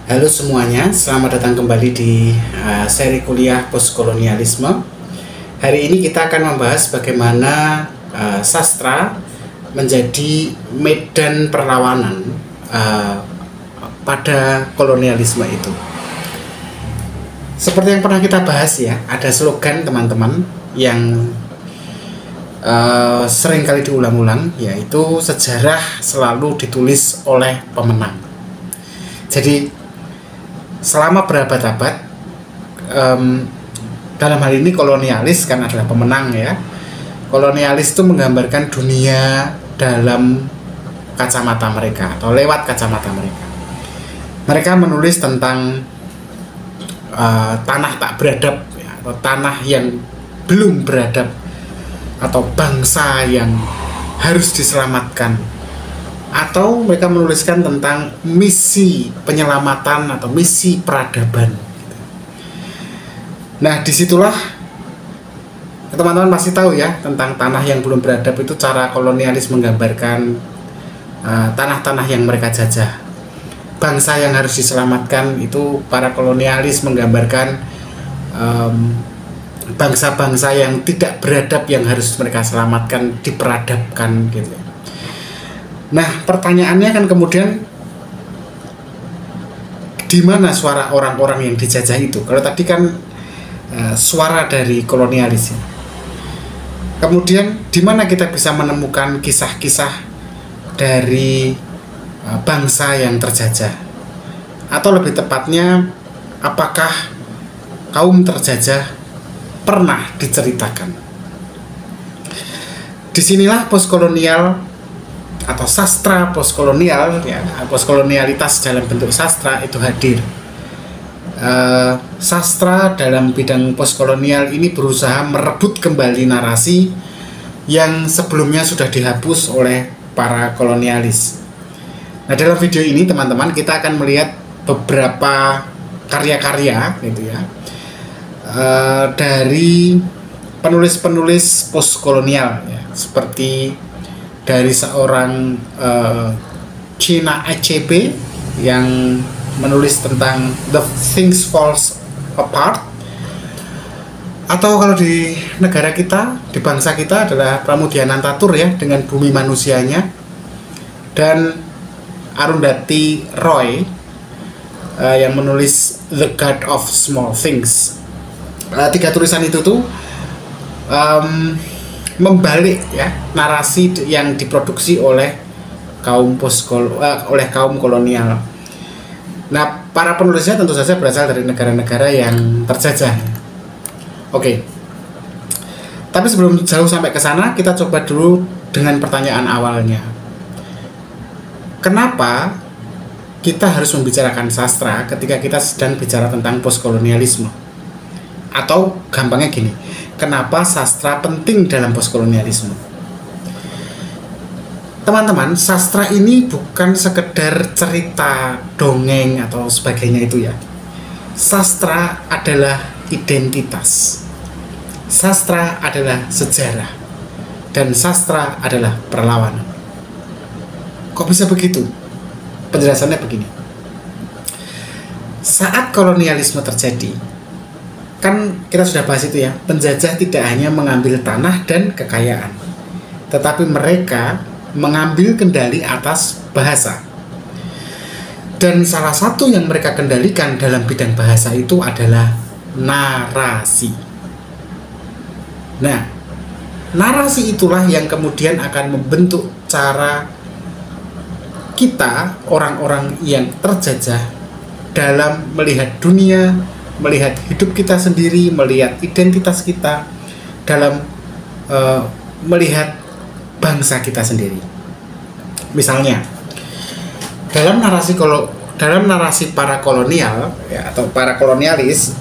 Halo semuanya, selamat datang kembali di seri kuliah postkolonialisme. Hari ini kita akan membahas bagaimana sastra menjadi medan perlawanan pada kolonialisme itu. Seperti yang pernah kita bahas ya, ada slogan teman-teman yang sering kali diulang-ulang, yaitu sejarah selalu ditulis oleh pemenang. Jadi selama berabad-abad, dalam hal ini kolonialis kan adalah pemenang ya. Kolonialis itu menggambarkan dunia dalam kacamata mereka atau lewat kacamata mereka. Mereka menulis tentang tanah tak beradab ya, atau tanah yang belum beradab, atau bangsa yang harus diselamatkan, atau mereka menuliskan tentang misi penyelamatan atau misi peradaban. Nah, disitulah teman-teman pasti tahu ya tentang tanah yang belum beradab itu. Cara kolonialis menggambarkan tanah-tanah yang mereka jajah, bangsa yang harus diselamatkan itu para kolonialis menggambarkan bangsa-bangsa yang tidak beradab yang harus mereka selamatkan, diperadabkan gitu. Nah, pertanyaannya kan kemudian di mana suara orang-orang yang dijajah itu? Kalau tadi kan suara dari kolonialis. Kemudian di mana kita bisa menemukan kisah-kisah dari bangsa yang terjajah? Atau lebih tepatnya, apakah kaum terjajah pernah diceritakan? Disinilah postkolonial atau sastra postkolonial ya, postkolonialitas dalam bentuk sastra itu hadir. Sastra dalam bidang postkolonial ini berusaha merebut kembali narasi yang sebelumnya sudah dihapus oleh para kolonialis. Nah, dalam video ini teman-teman kita akan melihat beberapa karya-karya gitu ya, dari penulis-penulis postkolonial ya, seperti dari seorang Chinua Achebe yang menulis tentang The Things Falls Apart, atau kalau di negara kita, di bangsa kita adalah Pramudia Nantatur ya dengan Bumi Manusianya, dan Arundhati Roy yang menulis The God of Small Things. Tiga tulisan itu tuh membalik ya narasi yang diproduksi oleh kaum kolonial. Nah, para penulisnya tentu saja berasal dari negara-negara yang terjajah. Oke. Tapi sebelum jauh sampai ke sana, kita coba dulu dengan pertanyaan awalnya. Kenapa kita harus membicarakan sastra ketika kita sedang bicara tentang postkolonialisme? Atau gampangnya gini, kenapa sastra penting dalam postkolonialisme? Teman-teman, sastra ini bukan sekedar cerita, dongeng, atau sebagainya itu ya. Sastra adalah identitas. Sastra adalah sejarah. Dan sastra adalah perlawanan. Kok bisa begitu? Penjelasannya begini. Saat kolonialisme terjadi, kan kita sudah bahas itu ya, penjajah tidak hanya mengambil tanah dan kekayaan, tetapi mereka mengambil kendali atas bahasa. Dan salah satu yang mereka kendalikan dalam bidang bahasa itu adalah narasi. Nah, narasi itulah yang kemudian akan membentuk cara kita, orang-orang yang terjajah, dalam melihat dunia, melihat hidup kita sendiri, melihat identitas kita, dalam melihat bangsa kita sendiri. Misalnya, dalam narasi para kolonial ya, atau para kolonialis,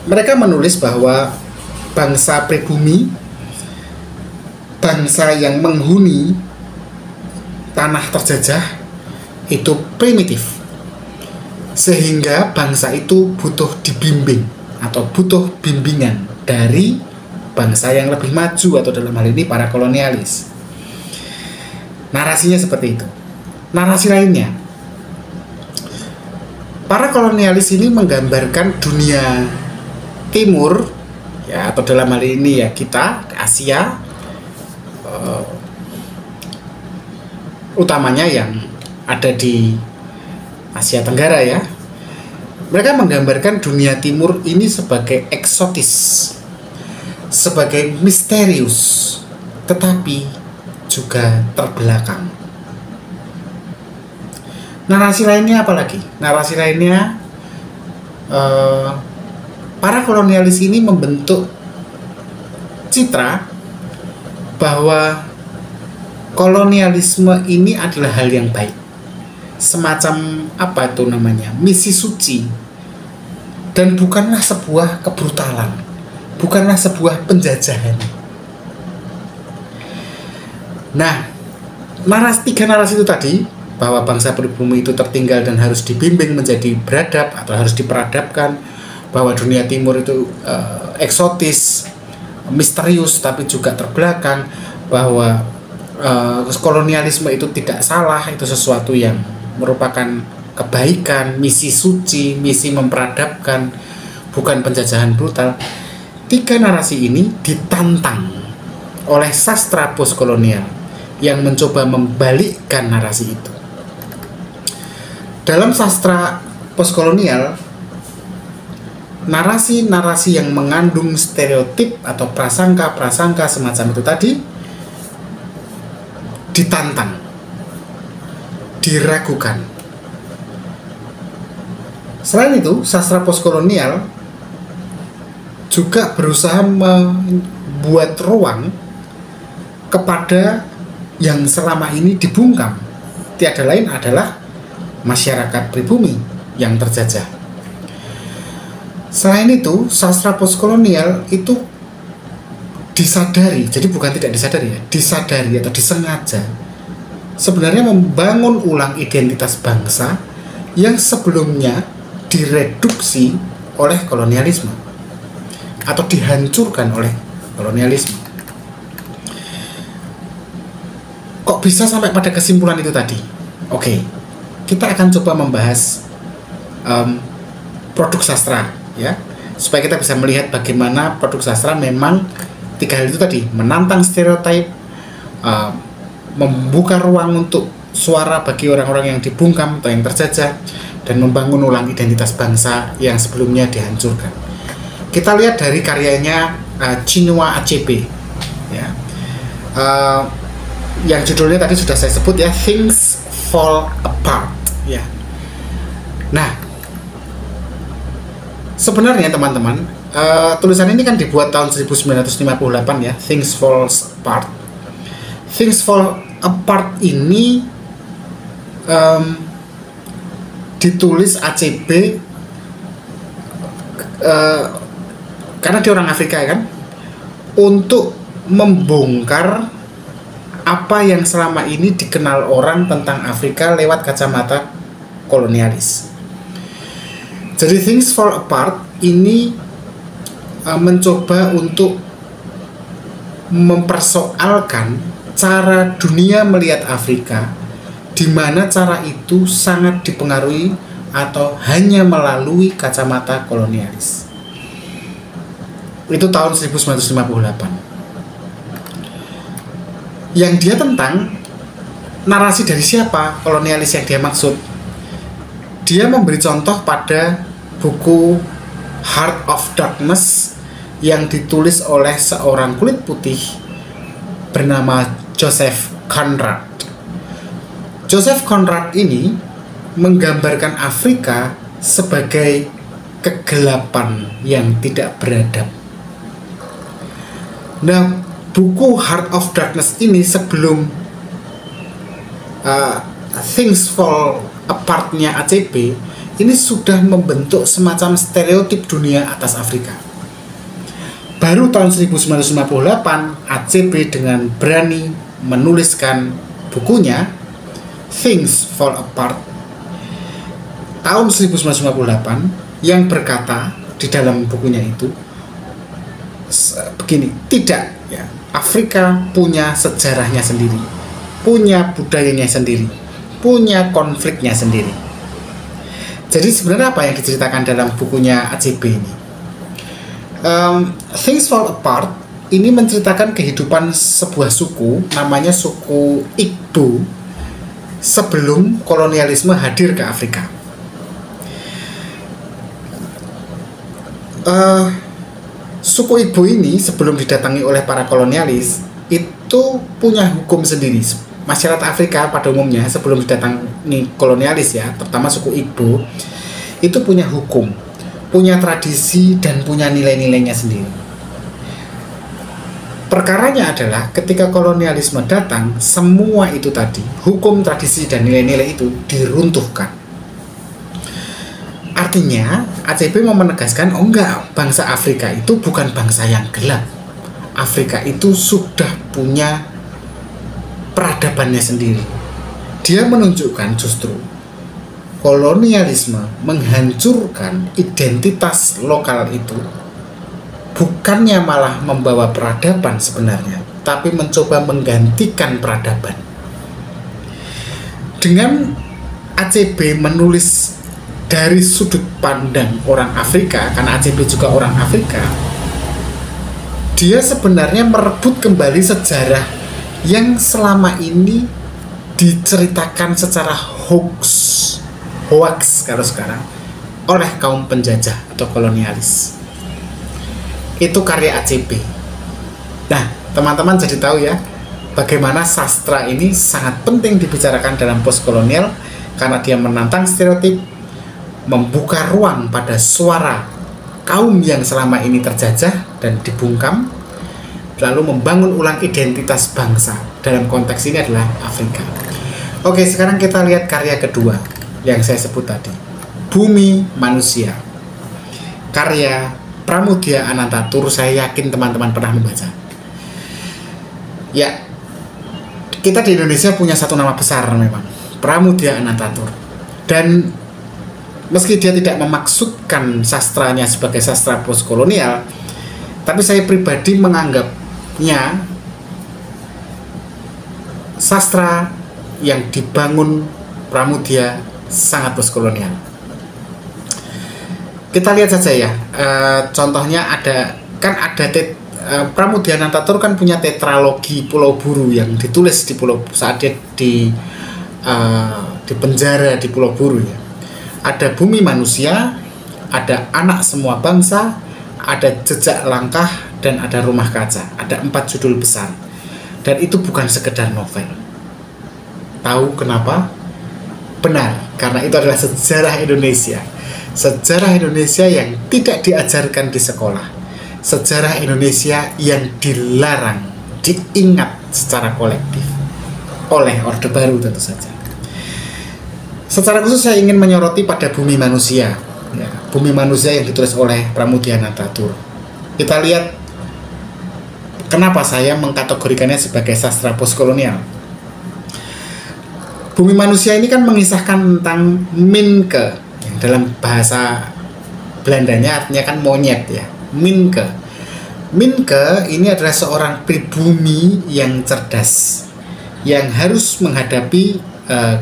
mereka menulis bahwa bangsa pribumi, bangsa yang menghuni tanah terjajah itu primitif, sehingga bangsa itu butuh dibimbing atau butuh bimbingan dari bangsa yang lebih maju, atau dalam hal ini para kolonialis. Narasinya seperti itu. Narasi lainnya, para kolonialis ini menggambarkan dunia timur ya, atau dalam hal ini ya kita Asia, utamanya yang ada di Asia Tenggara ya. Mereka menggambarkan dunia timur ini sebagai eksotis, sebagai misterius, tetapi juga terbelakang. Narasi lainnya apa lagi? Narasi lainnya, para kolonialis ini membentuk citra bahwa kolonialisme ini adalah hal yang baik, semacam apa itu namanya, misi suci, dan bukanlah sebuah kebrutalan, bukanlah sebuah penjajahan. Nah, tiga narasi itu tadi, bahwa bangsa pribumi itu tertinggal dan harus dibimbing menjadi beradab atau harus diperadabkan, bahwa dunia timur itu eksotis, misterius tapi juga terbelakang, bahwa kolonialisme itu tidak salah, itu sesuatu yang merupakan kebaikan, misi suci, misi memperadabkan, bukan penjajahan brutal. Tiga narasi ini ditantang oleh sastra postkolonial yang mencoba membalikkan narasi itu. Dalam sastra postkolonial, narasi-narasi yang mengandung stereotip atau prasangka-prasangka semacam itu tadi ditantang, diragukan. Selain itu, sastra postkolonial juga berusaha membuat ruang kepada yang selama ini dibungkam, tiada lain adalah masyarakat pribumi yang terjajah. Selain itu, sastra postkolonial itu disadari, jadi bukan tidak disadari ya, disadari atau disengaja sebenarnya membangun ulang identitas bangsa yang sebelumnya direduksi oleh kolonialisme atau dihancurkan oleh kolonialisme. Kok bisa sampai pada kesimpulan itu tadi? Oke, kita akan coba membahas produk sastra ya, supaya kita bisa melihat bagaimana produk sastra memang tiga hal itu tadi, menantang stereotip, membuka ruang untuk suara bagi orang-orang yang dibungkam atau yang terjajah, dan membangun ulang identitas bangsa yang sebelumnya dihancurkan. Kita lihat dari karyanya Chinua Achebe ya, yang judulnya tadi sudah saya sebut ya, Things Fall Apart ya. Nah, sebenarnya teman-teman, tulisan ini kan dibuat tahun 1958 ya, Things Fall Apart. Things Fall Apart ini ditulis Achebe karena dia orang Afrika ya kan, untuk membongkar apa yang selama ini dikenal orang tentang Afrika lewat kacamata kolonialis. Jadi Things Fall Apart ini mencoba untuk mempersoalkan cara dunia melihat Afrika, di mana cara itu sangat dipengaruhi atau hanya melalui kacamata kolonialis. Itu tahun 1958. Yang dia tentang narasi dari siapa kolonialis yang dia maksud. Dia memberi contoh pada buku Heart of Darkness yang ditulis oleh seorang kulit putih bernama Joseph Conrad. Joseph Conrad ini menggambarkan Afrika sebagai kegelapan yang tidak beradab. Nah, buku Heart of Darkness ini sebelum Things Fall Apart-nya Achebe ini sudah membentuk semacam stereotip dunia atas Afrika. Baru tahun 1958 Achebe dengan berani menuliskan bukunya Things Fall Apart tahun 1958 yang berkata di dalam bukunya itu begini, tidak ya, Afrika punya sejarahnya sendiri, punya budayanya sendiri, punya konfliknya sendiri. Jadi sebenarnya apa yang diceritakan dalam bukunya ACB ini? Things Fall Apart ini menceritakan kehidupan sebuah suku, namanya suku Igbo, sebelum kolonialisme hadir ke Afrika. Suku Igbo ini sebelum didatangi oleh para kolonialis itu punya hukum sendiri. Masyarakat Afrika pada umumnya sebelum didatangi kolonialis ya, terutama suku Igbo, itu punya hukum, punya tradisi, dan punya nilai-nilainya sendiri. Perkaranya adalah ketika kolonialisme datang, semua itu tadi, hukum, tradisi, dan nilai-nilai itu diruntuhkan. Artinya, ACB mau menegaskan, oh enggak, bangsa Afrika itu bukan bangsa yang gelap. Afrika itu sudah punya peradabannya sendiri. Dia menunjukkan justru kolonialisme menghancurkan identitas lokal itu, bukannya malah membawa peradaban sebenarnya, tapi mencoba menggantikan peradaban. Dengan ACB menulis dari sudut pandang orang Afrika, karena ACB juga orang Afrika, dia sebenarnya merebut kembali sejarah yang selama ini diceritakan secara hoax kalau sekarang oleh kaum penjajah atau kolonialis. Itu karya ACB. Nah, teman-teman jadi tahu ya bagaimana sastra ini sangat penting dibicarakan dalam postkolonial, karena dia menantang stereotip, membuka ruang pada suara kaum yang selama ini terjajah dan dibungkam, lalu membangun ulang identitas bangsa. Dalam konteks ini adalah Afrika. Oke, sekarang kita lihat karya kedua yang saya sebut tadi, Bumi Manusia, karya Pramudia Anantatur. Saya yakin teman-teman pernah membaca. Ya, kita di Indonesia punya satu nama besar memang, Pramudia Anantatur. Dan meski dia tidak memaksudkan sastranya sebagai sastra postkolonial, tapi saya pribadi menganggapnya sastra yang dibangun Pramudia sangat postkolonial. Kita lihat saja ya, contohnya ada Pramudia Anantatur kan punya tetralogi Pulau Buru yang ditulis di saat dia di penjara di Pulau Buru ya. Ada Bumi Manusia, ada Anak Semua Bangsa, ada Jejak Langkah, dan ada Rumah Kaca. Ada 4 judul besar. Dan itu bukan sekedar novel. Tahu kenapa? Benar, karena itu adalah sejarah Indonesia. Sejarah Indonesia yang tidak diajarkan di sekolah. Sejarah Indonesia yang dilarang, diingat secara kolektif oleh Orde Baru tentu saja. Secara khusus saya ingin menyoroti pada Bumi Manusia ya, Bumi Manusia yang ditulis oleh Pramudia Anantatur. Kita lihat kenapa saya mengkategorikannya sebagai sastra postkolonial. Bumi Manusia ini kan mengisahkan tentang Minke, yang dalam bahasa Belandanya artinya kan monyet ya, Minke. Minke ini adalah seorang pribumi yang cerdas, yang harus menghadapi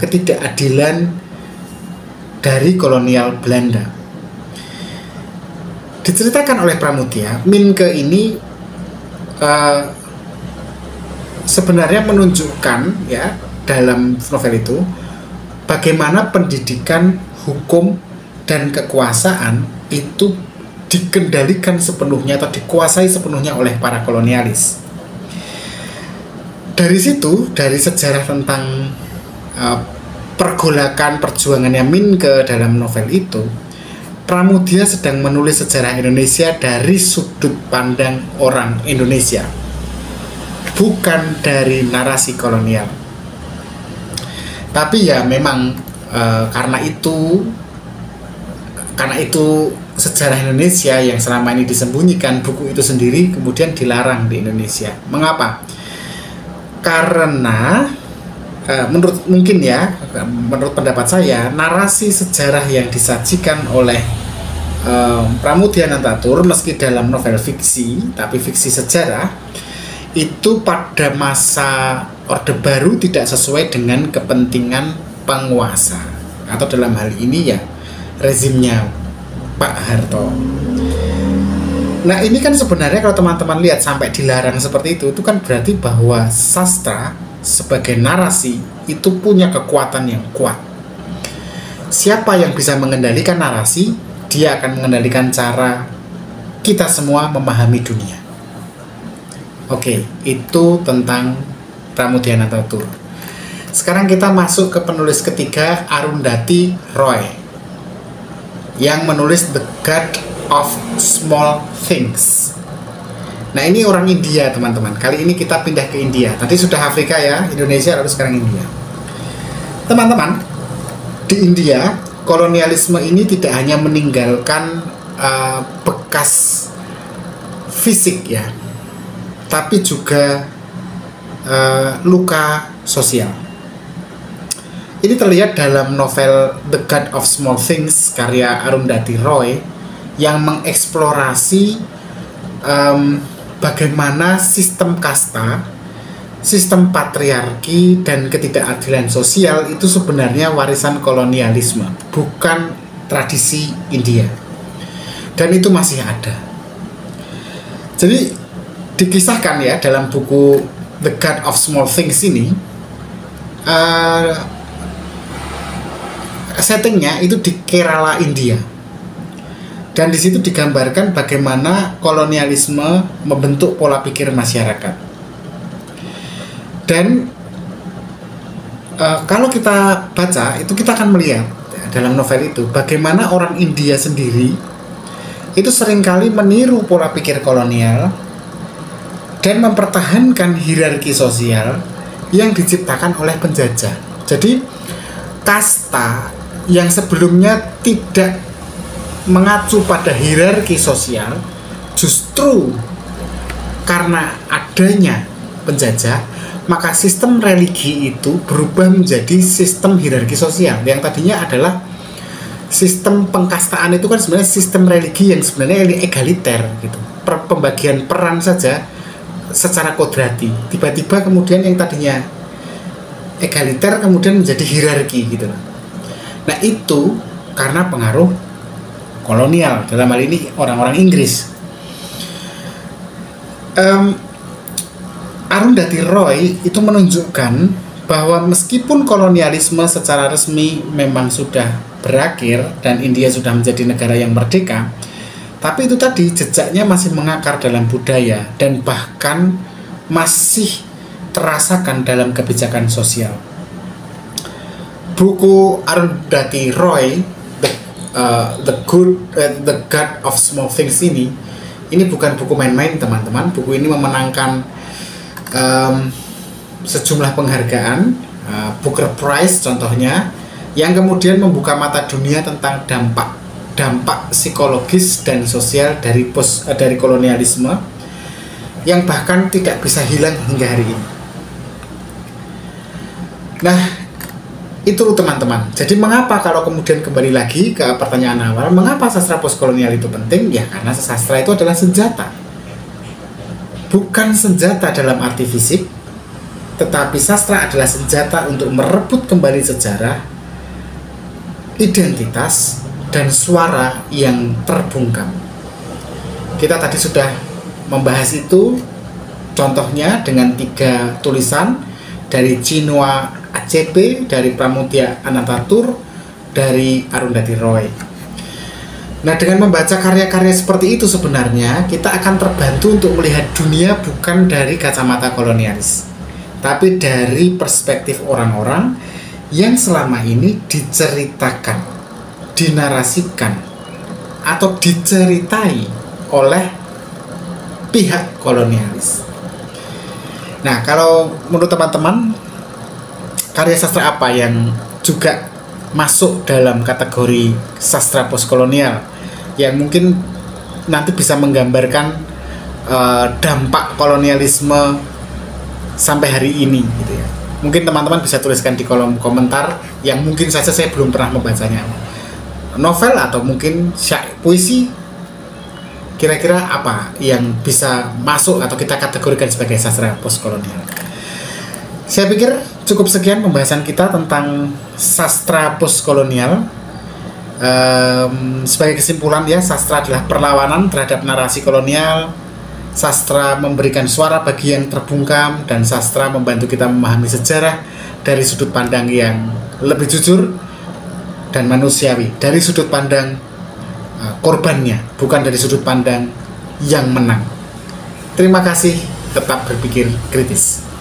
ketidakadilan dari kolonial Belanda. Diceritakan oleh Pramudia, Minke ini sebenarnya menunjukkan ya dalam novel itu bagaimana pendidikan, hukum, dan kekuasaan itu dikendalikan sepenuhnya atau dikuasai sepenuhnya oleh para kolonialis. Dari situ, dari sejarah tentang pergolakan perjuangannya Minke dalam novel itu, Pramudia sedang menulis sejarah Indonesia dari sudut pandang orang Indonesia, bukan dari narasi kolonial. Tapi ya memang karena itu sejarah Indonesia yang selama ini disembunyikan, buku itu sendiri kemudian dilarang di Indonesia. Mengapa? Karena menurut pendapat saya, narasi sejarah yang disajikan oleh Pramudia Anantatur, meski dalam novel fiksi tapi fiksi sejarah, itu pada masa Orde Baru tidak sesuai dengan kepentingan penguasa, atau dalam hal ini ya rezimnya Pak Harto. Nah ini kan sebenarnya kalau teman-teman lihat sampai dilarang seperti itu kan berarti bahwa sastra sebagai narasi itu punya kekuatan yang kuat. Siapa yang bisa mengendalikan narasi, dia akan mengendalikan cara kita semua memahami dunia. Oke, itu tentang Pramudia Anantatur. Sekarang kita masuk ke penulis ketiga, Arundhati Roy, yang menulis The God of Small Things. Nah ini orang India teman-teman. Kali ini kita pindah ke India. Tadi sudah Afrika ya, Indonesia, lalu sekarang India. Teman-teman, di India kolonialisme ini tidak hanya meninggalkan bekas fisik ya, tapi juga luka sosial. Ini terlihat dalam novel The God of Small Things karya Arundhati Roy yang mengeksplorasi bagaimana sistem kasta, sistem patriarki, dan ketidakadilan sosial itu sebenarnya warisan kolonialisme, bukan tradisi India. Dan itu masih ada. Jadi dikisahkan ya dalam buku The God of Small Things ini, settingnya itu di Kerala, India. Dan di situ digambarkan bagaimana kolonialisme membentuk pola pikir masyarakat. Dan kalau kita baca itu kita akan melihat ya, dalam novel itu bagaimana orang India sendiri itu seringkali meniru pola pikir kolonial dan mempertahankan hierarki sosial yang diciptakan oleh penjajah. Jadi kasta yang sebelumnya tidak mengacu pada hierarki sosial, justru karena adanya penjajah, maka sistem religi itu berubah menjadi sistem hierarki sosial. Yang tadinya adalah sistem pengkastaan, itu kan sebenarnya sistem religi yang sebenarnya egaliter gitu. Pembagian peran saja secara kodrati. Tiba-tiba kemudian yang tadinya egaliter kemudian menjadi hierarki gitu. Nah itu karena pengaruh kolonial, dalam hal ini orang-orang Inggris. Arundhati Roy itu menunjukkan bahwa meskipun kolonialisme secara resmi memang sudah berakhir dan India sudah menjadi negara yang merdeka, tapi itu tadi jejaknya masih mengakar dalam budaya dan bahkan masih terasakan dalam kebijakan sosial. Buku Arundhati Roy The God of Small Things ini bukan buku main-main teman-teman. Buku ini memenangkan sejumlah penghargaan, Booker Prize contohnya, yang kemudian membuka mata dunia tentang dampak psikologis dan sosial dari kolonialisme yang bahkan tidak bisa hilang hingga hari ini. Nah itu teman-teman. Jadi mengapa kalau kemudian kembali lagi ke pertanyaan awal, mengapa sastra postkolonial itu penting? Ya karena sastra itu adalah senjata. Bukan senjata dalam arti fisik, tetapi sastra adalah senjata untuk merebut kembali sejarah, identitas, dan suara yang terbungkam. Kita tadi sudah membahas itu, contohnya dengan 3 tulisan dari Chinua Achebe, dari Pramudia Anantatur, dari Arundhati Roy. Nah dengan membaca karya-karya seperti itu sebenarnya kita akan terbantu untuk melihat dunia bukan dari kacamata kolonialis, tapi dari perspektif orang-orang yang selama ini diceritakan, dinarasikan, atau diceritai oleh pihak kolonialis. Nah kalau menurut teman-teman, karya sastra apa yang juga masuk dalam kategori sastra postkolonial yang mungkin nanti bisa menggambarkan dampak kolonialisme sampai hari ini gitu ya. Mungkin teman-teman bisa tuliskan di kolom komentar yang mungkin saja saya belum pernah membacanya. Novel atau mungkin puisi, kira-kira apa yang bisa masuk atau kita kategorikan sebagai sastra postkolonial. Saya pikir cukup sekian pembahasan kita tentang sastra postkolonial. Sebagai kesimpulan ya, sastra adalah perlawanan terhadap narasi kolonial. Sastra memberikan suara bagi yang terbungkam, dan sastra membantu kita memahami sejarah dari sudut pandang yang lebih jujur dan manusiawi, dari sudut pandang korbannya, bukan dari sudut pandang yang menang. Terima kasih, tetap berpikir kritis.